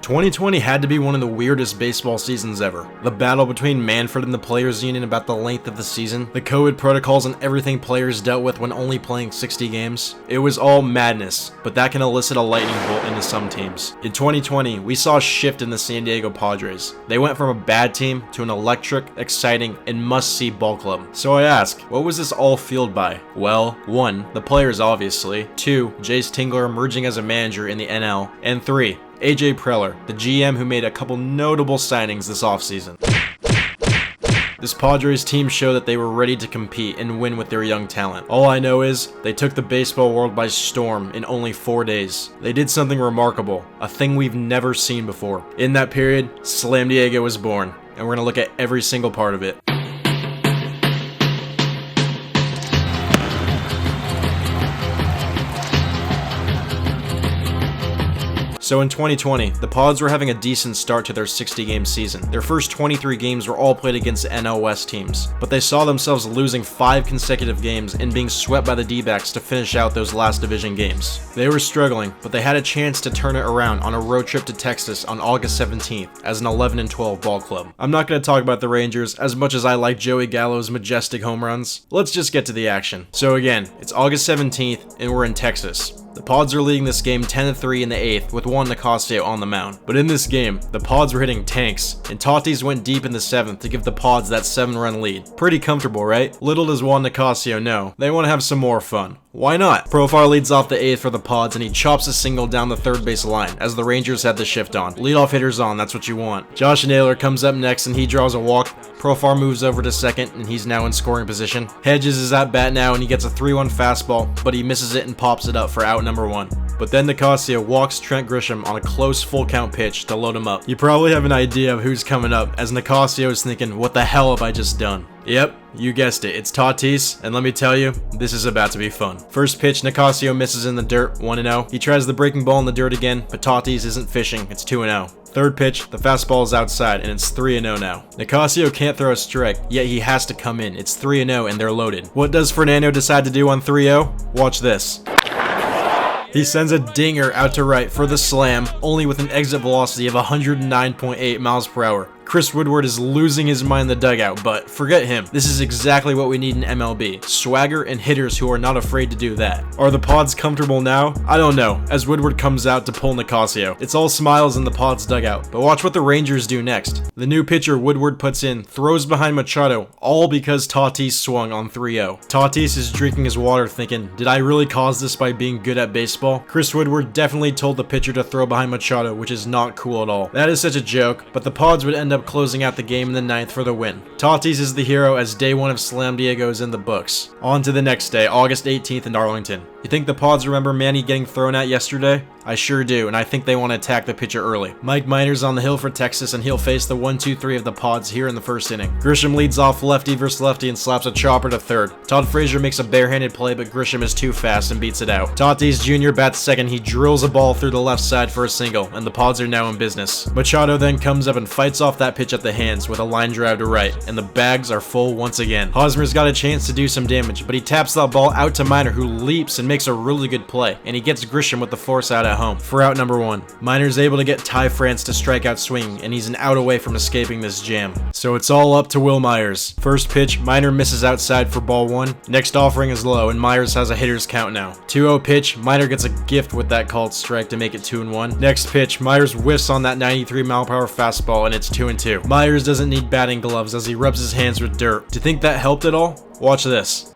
2020 had to be one of the weirdest baseball seasons ever. The battle between Manfred and the Players Union about the length of the season, the COVID protocols and everything players dealt with when only playing 60 games. It was all madness, but that can elicit a lightning bolt into some teams. In 2020, we saw a shift in the San Diego Padres. They went from a bad team to an electric, exciting, and must-see ball club. So I ask, what was this all fueled by? Well, 1, the players obviously, 2, Jace Tingler emerging as a manager in the NL, and 3, AJ Preller, the GM who made a couple notable signings this offseason. This Padres team showed that they were ready to compete and win with their young talent. All I know is, they took the baseball world by storm in only 4 days. They did something remarkable, a thing we've never seen before. In that period, Slam Diego was born, and we're gonna look at every single part of it. So in 2020, the Pods were having a decent start to their 60-game season. Their first 23 games were all played against NL West teams, but they saw themselves losing 5 consecutive games and being swept by the D-backs to finish out those last division games. They were struggling, but they had a chance to turn it around on a road trip to Texas on August 17th as an 11-12 ball club. I'm not going to talk about the Rangers as much as I like Joey Gallo's majestic home runs. Let's just get to the action. So again, it's August 17th and we're in Texas. The Pods are leading this game 10-3 in the 8th with Juan Nicasio on the mound. But in this game, the Pods were hitting tanks, and Tatis went deep in the 7th to give the Pods that 7-run lead. Pretty comfortable, right? Little does Juan Nicasio know, they want to have some more fun. Why not? Profar leads off the 8th for the Pods and he chops a single down the third base line as the Rangers had the shift on. Leadoff hitters on, that's what you want. Josh Naylor comes up next and he draws a walk. Profar moves over to second and he's now in scoring position. Hedges is at bat now and he gets a 3-1 fastball, but he misses it and pops it up for out number 1. But then Nicasio walks Trent Grisham on a close full count pitch to load him up. You probably have an idea of who's coming up as Nicasio is thinking, what the hell have I just done? Yep, you guessed it, it's Tatis, and let me tell you, this is about to be fun. First pitch, Nicasio misses in the dirt, 1-0. He tries the breaking ball in the dirt again, but Tatis isn't fishing, it's 2-0. Third pitch, the fastball is outside, and it's 3-0 now. Nicasio can't throw a strike, yet he has to come in. It's 3-0 and they're loaded. What does Fernando decide to do on 3-0? Watch this. He sends a dinger out to right for the slam, only with an exit velocity of 109.8 miles per hour. Chris Woodward is losing his mind in the dugout, but forget him. This is exactly what we need in MLB. Swagger and hitters who are not afraid to do that. Are the Pods comfortable now? I don't know, as Woodward comes out to pull Nicasio. It's all smiles in the Pods dugout, but watch what the Rangers do next. The new pitcher Woodward puts in, throws behind Machado, all because Tatis swung on 3-0. Tatis is drinking his water thinking, did I really cause this by being good at baseball? Chris Woodward definitely told the pitcher to throw behind Machado, which is not cool at all. That is such a joke, but the Pods would end up closing out the game in the 9th for the win. Tatis is the hero as day 1 of Slam Diego is in the books. On to the next day, August 18th in Arlington. You think the Pods remember Manny getting thrown at yesterday? I sure do, and I think they want to attack the pitcher early. Mike Minor's on the hill for Texas, and he'll face the 1-2-3 of the Pods here in the first inning. Grisham leads off lefty versus lefty and slaps a chopper to third. Todd Frazier makes a barehanded play, but Grisham is too fast and beats it out. Tatis Jr. bats second. He drills a ball through the left side for a single, and the Pods are now in business. Machado then comes up and fights off that pitch at the hands with a line drive to right, and the bags are full once again. Hosmer's got a chance to do some damage, but he taps that ball out to Minor, who leaps and makes a really good play, and he gets Grisham with the force out at home for out number 1. Minor's able to get Ty France to strike out swinging, and he's an out away from escaping this jam. So it's all up to Will Myers. First pitch, Minor misses outside for ball 1. Next offering is low, and Myers has a hitter's count now. 2-0 pitch, Minor gets a gift with that called strike to make it 2-1. Next pitch, Myers whiffs on that 93 mile per hour fastball, and it's 2-2. Myers doesn't need batting gloves as he rubs his hands with dirt. Do you think that helped at all? Watch this.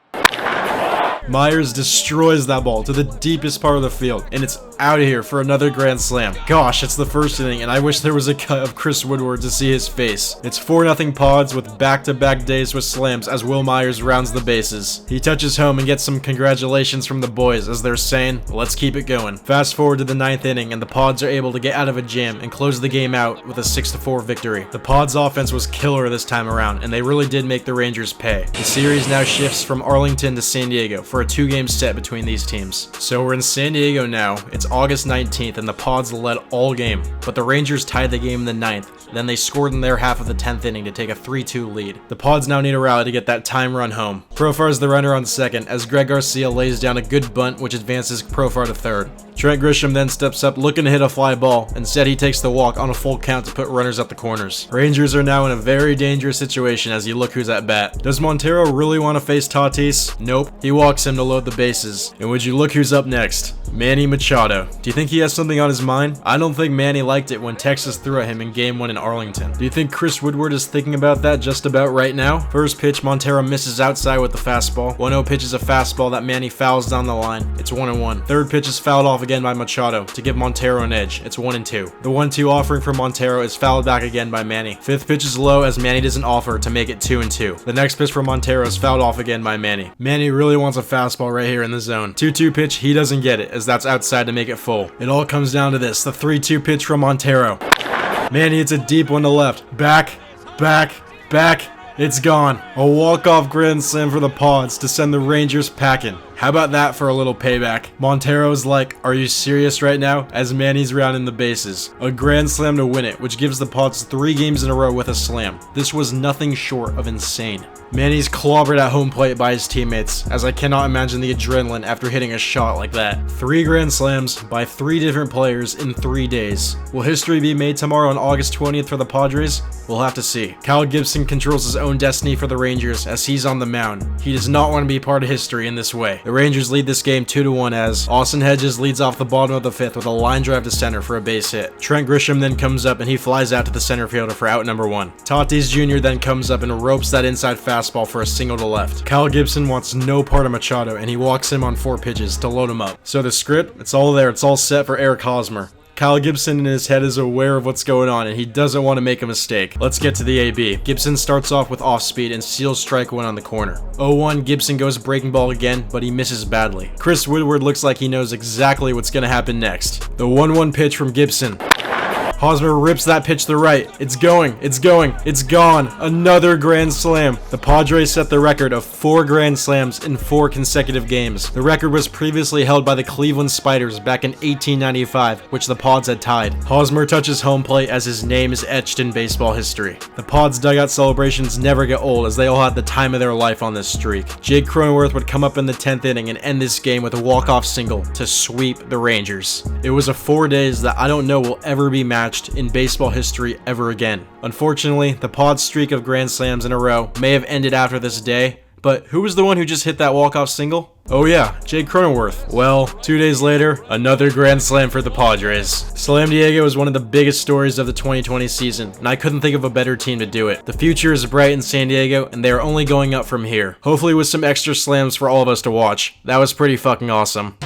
Myers destroys that ball to the deepest part of the field, and it's out of here for another grand slam. Gosh, it's the first inning, and I wish there was a cut of Chris Woodward to see his face. It's 4-0 Pods with back-to-back days with slams as Will Myers rounds the bases. He touches home and gets some congratulations from the boys as they're saying, let's keep it going. Fast forward to the 9th inning, and the Pods are able to get out of a jam and close the game out with a 6-4 victory. The Pods offense was killer this time around, and they really did make the Rangers pay. The series now shifts from Arlington to San Diego for a 2-game set between these teams. So we're in San Diego now. It's August 19th and the Pods led all game, but the Rangers tied the game in the 9th. Then they scored in their half of the 10th inning to take a 3-2 lead. The Pods now need a rally to get that time run home. Profar is the runner on second as Greg Garcia lays down a good bunt which advances Profar to third. Trent Grisham then steps up looking to hit a fly ball. Instead, he takes the walk on a full count to put runners at the corners. Rangers are now in a very dangerous situation as you look who's at bat. Does Montero really want to face Tatis? Nope. He walks him to load the bases. And would you look who's up next? Manny Machado. Do you think he has something on his mind? I don't think Manny liked it when Texas threw at him in Game 1 in Arlington. Do you think Chris Woodward is thinking about that just about right now? First pitch, Montero misses outside with the fastball. 1-0 pitch is a fastball that Manny fouls down the line. It's 1-1. Third pitch is fouled off again by Machado to give Montero an edge. It's 1-2. The 1-2 offering for Montero is fouled back again by Manny. Fifth pitch is low as Manny doesn't offer to make it 2-2. The next pitch for Montero is fouled off again by Manny. Manny really wants a fastball right here in the zone. 2-2 pitch, he doesn't get it as that's outside to make it full. It all comes down to this, the 3-2 pitch from Montero. Manny hits a deep one to left. Back. It's gone. A walk-off grand slam for the Pods to send the Rangers packing. How about that for a little payback? Montero's like, are you serious right now? As Manny's rounding the bases. A grand slam to win it, which gives the Pods 3 games in a row with a slam. This was nothing short of insane. Manny's clobbered at home plate by his teammates, as I cannot imagine the adrenaline after hitting a shot like that. 3 grand slams by 3 different players in 3 days. Will history be made tomorrow on August 20th for the Padres? We'll have to see. Kyle Gibson controls his own destiny for the Rangers as he's on the mound. He does not want to be part of history in this way. The Rangers lead this game 2-1 as Austin Hedges leads off the bottom of the 5th with a line drive to center for a base hit. Trent Grisham then comes up and he flies out to the center fielder for out number 1. Tatis Jr. then comes up and ropes that inside fastball for a single to left. Kyle Gibson wants no part of Machado and he walks him on 4 pitches to load him up. So the script, it's all there, it's all set for Eric Hosmer. Kyle Gibson in his head is aware of what's going on and he doesn't want to make a mistake. Let's get to the AB. Gibson starts off with off speed and steals strike 1 on the corner. 0-1, Gibson goes breaking ball again, but he misses badly. Chris Woodward looks like he knows exactly what's going to happen next. The 1-1 pitch from Gibson. Hosmer rips that pitch to right. It's going, it's gone. Another grand slam. The Padres set the record of 4 grand slams in 4 consecutive games. The record was previously held by the Cleveland Spiders back in 1895, which the Pods had tied. Hosmer touches home plate as his name is etched in baseball history. The Pods dugout celebrations never get old as they all had the time of their life on this streak. Jake Cronenworth would come up in the 10th inning and end this game with a walk-off single to sweep the Rangers. It was a 4 days that I don't know will ever be matched in baseball history ever again. Unfortunately, the Pods' streak of grand slams in a row may have ended after this day, but who was the one who just hit that walk-off single? Oh yeah, Jake Cronenworth. Well, 2 days later, another grand slam for the Padres. Slam Diego is one of the biggest stories of the 2020 season, and I couldn't think of a better team to do it. The future is bright in San Diego, and they are only going up from here. Hopefully with some extra slams for all of us to watch. That was pretty fucking awesome.